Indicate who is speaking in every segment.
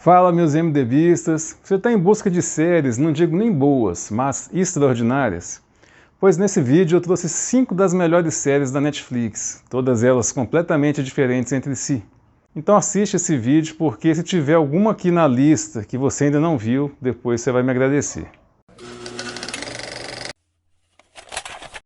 Speaker 1: Fala, meus MDBistas! Você está em busca de séries, não digo nem boas, mas extraordinárias? Pois nesse vídeo eu trouxe 5 das melhores séries da Netflix, todas elas completamente diferentes entre si. Então assiste esse vídeo, porque se tiver alguma aqui na lista que você ainda não viu, depois você vai me agradecer.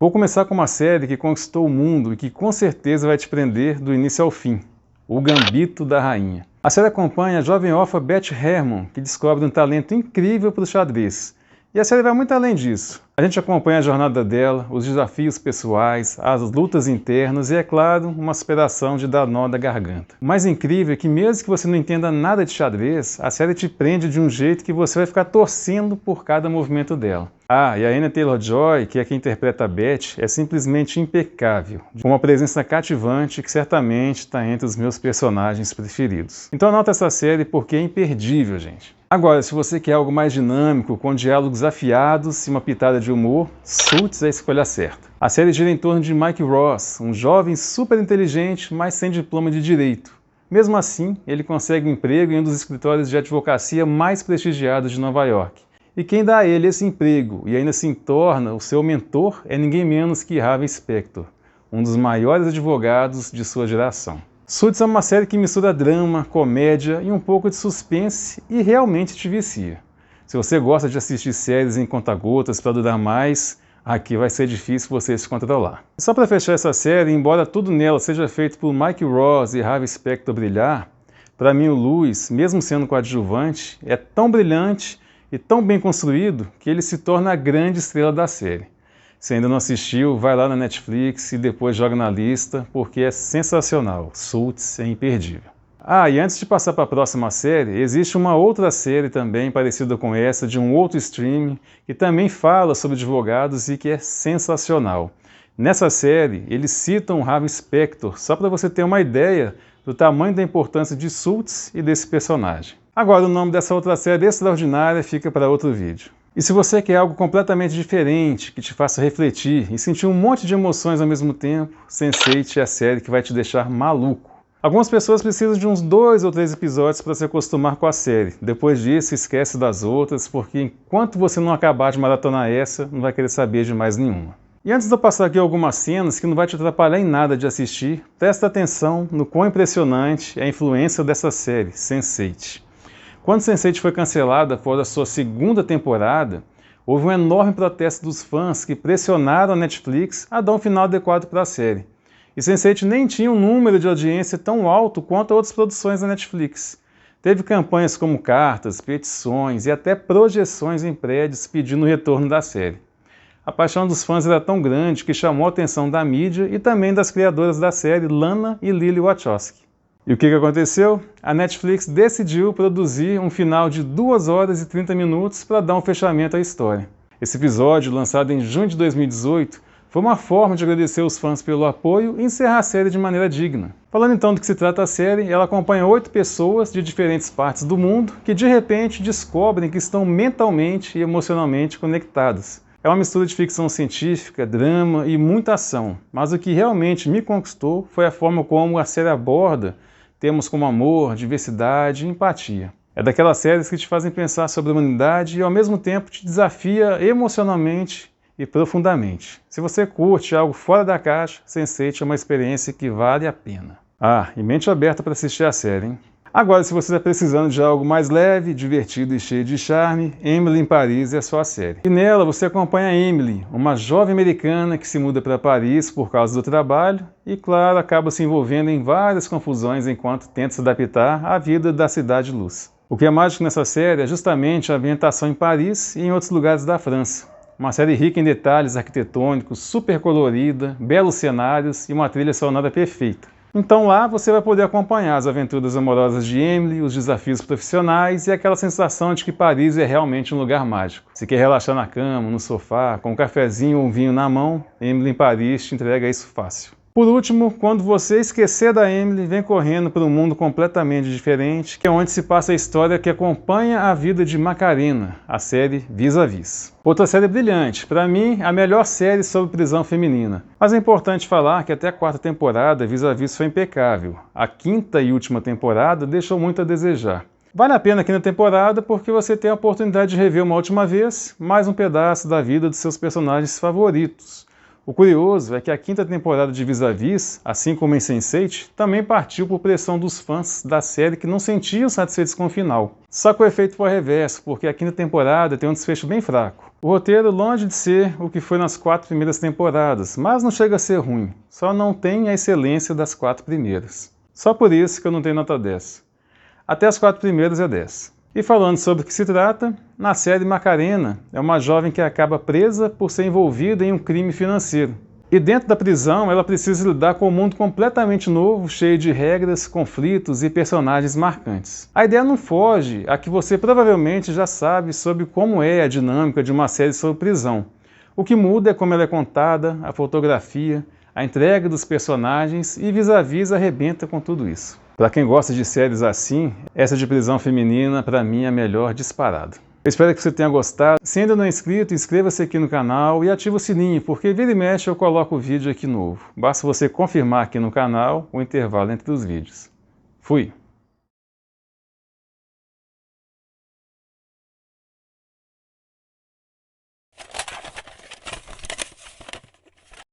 Speaker 1: Vou começar com uma série que conquistou o mundo e que com certeza vai te prender do início ao fim: O Gambito da Rainha. A série acompanha a jovem órfã Beth Harmon, que descobre um talento incrível para o xadrez. E a série vai muito além disso. A gente acompanha a jornada dela, os desafios pessoais, as lutas internas e, é claro, uma superação de dar nó da garganta. O mais incrível é que, mesmo que você não entenda nada de xadrez, a série te prende de um jeito que você vai ficar torcendo por cada movimento dela. Ah, e a Anya Taylor-Joy, que é quem interpreta a Beth, é simplesmente impecável, com uma presença cativante que certamente está entre os meus personagens preferidos. Então anota essa série porque é imperdível, gente. Agora, se você quer algo mais dinâmico, com diálogos afiados e uma pitada de humor, Suits é a escolha certa. A série gira em torno de Mike Ross, um jovem super inteligente, mas sem diploma de direito. Mesmo assim, ele consegue um emprego em um dos escritórios de advocacia mais prestigiados de Nova York. E quem dá a ele esse emprego e ainda se torna o seu mentor é ninguém menos que Harvey Specter, um dos maiores advogados de sua geração. Suits é uma série que mistura drama, comédia e um pouco de suspense e realmente te vicia. Se você gosta de assistir séries em conta-gotas para durar mais, aqui vai ser difícil você se controlar. E só para fechar essa série, embora tudo nela seja feito por Mike Ross e Harvey Specter brilhar, para mim o Louis, mesmo sendo coadjuvante, é tão brilhante e tão bem construído que ele se torna a grande estrela da série. Se ainda não assistiu, vai lá na Netflix e depois joga na lista, porque é sensacional. Suits é imperdível. Ah, e antes de passar para a próxima série, existe uma outra série também parecida com essa, de um outro streaming, que também fala sobre advogados e que é sensacional. Nessa série, eles citam Harvey Specter, só para você ter uma ideia do tamanho da importância de Suits e desse personagem. Agora, o nome dessa outra série extraordinária fica para outro vídeo. E se você quer algo completamente diferente, que te faça refletir e sentir um monte de emoções ao mesmo tempo, Sense8 é a série que vai te deixar maluco. Algumas pessoas precisam de uns 2 ou 3 episódios para se acostumar com a série. Depois disso, esquece das outras, porque enquanto você não acabar de maratonar essa, não vai querer saber de mais nenhuma. E antes de eu passar aqui algumas cenas que não vai te atrapalhar em nada de assistir, presta atenção no quão impressionante é a influência dessa série, Sense8. Quando Sense8 foi cancelada após a sua 2ª temporada, houve um enorme protesto dos fãs que pressionaram a Netflix a dar um final adequado para a série. E Sense8 nem tinha um número de audiência tão alto quanto outras produções da Netflix. Teve campanhas como cartas, petições e até projeções em prédios pedindo o retorno da série. A paixão dos fãs era tão grande que chamou a atenção da mídia e também das criadoras da série, Lana e Lily Wachowski. E o que aconteceu? A Netflix decidiu produzir um final de 2 horas e 30 minutos para dar um fechamento à história. Esse episódio, lançado em junho de 2018, foi uma forma de agradecer os fãs pelo apoio e encerrar a série de maneira digna. Falando então do que se trata a série, ela acompanha 8 pessoas de diferentes partes do mundo que de repente descobrem que estão mentalmente e emocionalmente conectadas. É uma mistura de ficção científica, drama e muita ação, mas o que realmente me conquistou foi a forma como a série aborda temas como amor, diversidade e empatia. É daquelas séries que te fazem pensar sobre a humanidade e ao mesmo tempo te desafia emocionalmente e profundamente. Se você curte algo fora da caixa, Sense8 é uma experiência que vale a pena. Ah, e mente aberta para assistir a série, hein? Agora, se você está precisando de algo mais leve, divertido e cheio de charme, Emily em Paris é a sua série. E nela você acompanha a Emily, uma jovem americana que se muda para Paris por causa do trabalho e, claro, acaba se envolvendo em várias confusões enquanto tenta se adaptar à vida da cidade luz. O que é mágico nessa série é justamente a ambientação em Paris e em outros lugares da França. Uma série rica em detalhes arquitetônicos, super colorida, belos cenários e uma trilha sonora perfeita. Então lá você vai poder acompanhar as aventuras amorosas de Emily, os desafios profissionais e aquela sensação de que Paris é realmente um lugar mágico. Se quer relaxar na cama, no sofá, com um cafezinho ou um vinho na mão, Emily em Paris te entrega isso fácil. Por último, quando você esquecer da Emily, vem correndo para um mundo completamente diferente, que é onde se passa a história que acompanha a vida de Macarena, a série Vis-a-Vis. Outra série brilhante, para mim, a melhor série sobre prisão feminina. Mas é importante falar que até a 4ª temporada, Vis-a-Vis foi impecável. A 5ª e última temporada deixou muito a desejar. Vale a pena aqui na temporada porque você tem a oportunidade de rever uma última vez mais um pedaço da vida dos seus personagens favoritos. O curioso é que a quinta temporada de Vis-a-Vis, assim como em Sense8, também partiu por pressão dos fãs da série que não sentiam satisfeitos com o final. Só que o efeito foi reverso, porque a quinta temporada tem um desfecho bem fraco. O roteiro longe de ser o que foi nas 4 primeiras temporadas, mas não chega a ser ruim, só não tem a excelência das 4 primeiras. Só por isso que eu não tenho nota 10. Até as 4 primeiras é 10. E falando sobre o que se trata, na série Macarena é uma jovem que acaba presa por ser envolvida em um crime financeiro. E dentro da prisão ela precisa lidar com um mundo completamente novo, cheio de regras, conflitos e personagens marcantes. A ideia não foge a que você provavelmente já sabe sobre como é a dinâmica de uma série sobre prisão. O que muda é como ela é contada, a fotografia, a entrega dos personagens e Vis-a-Vis arrebenta com tudo isso. Para quem gosta de séries assim, essa de prisão feminina, para mim, é a melhor disparada. Eu espero que você tenha gostado. Se ainda não é inscrito, inscreva-se aqui no canal e ative o sininho, porque vira e mexe eu coloco o vídeo aqui novo. Basta você confirmar aqui no canal o intervalo entre os vídeos. Fui!